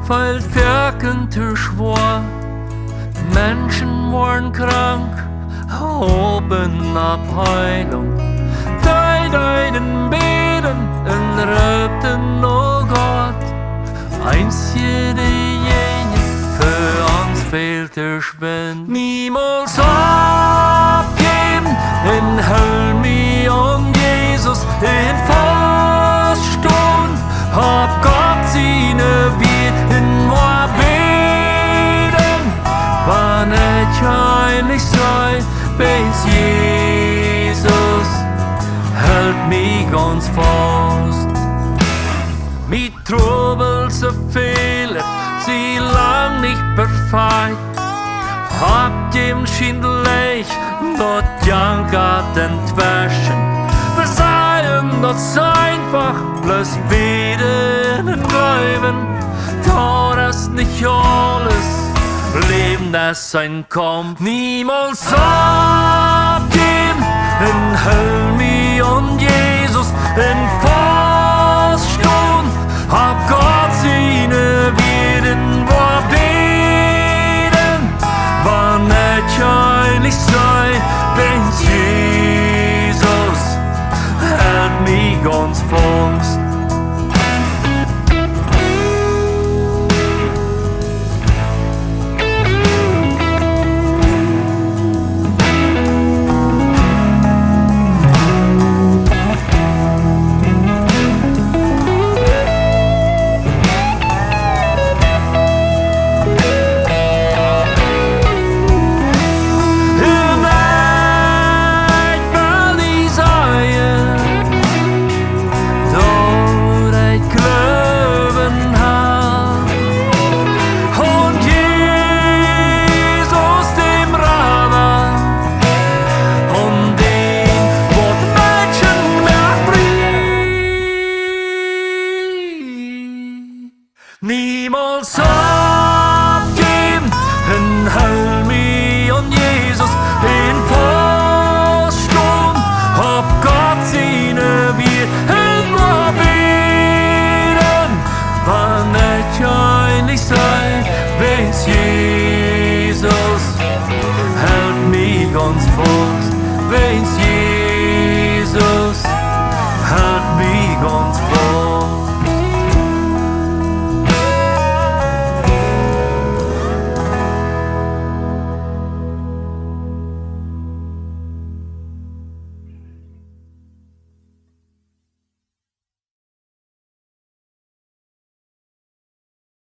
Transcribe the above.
weil Werken zu schwer. Menschen waren krank, hoben ab Heilung. Deiden beten und röpten, oh Gott, einzige jene für uns fehlt der Schwind. Niemals abgeben, in Höll mich um Jesus, in Faststund, hab Gott seine Wirten war beten, wann ich heilig sei, bis Jesus hält mich ganz fast. Mit Trubel so viele, sie lang nicht perfekt. Habt ihm schindelig, dort jankert entwaschen. Verzeihen, das einfach, bloß beten und bleiben. Da das nicht alles, Leben das sein kommt. Niemals abgeben, in Höll mich und Jesus, in Faststund, hab Gott seine Wirten war beten, wann ich heilig sei, wenn Jesus hält mich ganz fast. Niemals abgeben, in Höll mich und Jesus, in Faststund, hab Gott seine Wirten war beten, wann ich heilig sei, bis Jesus hält mich ganz vor.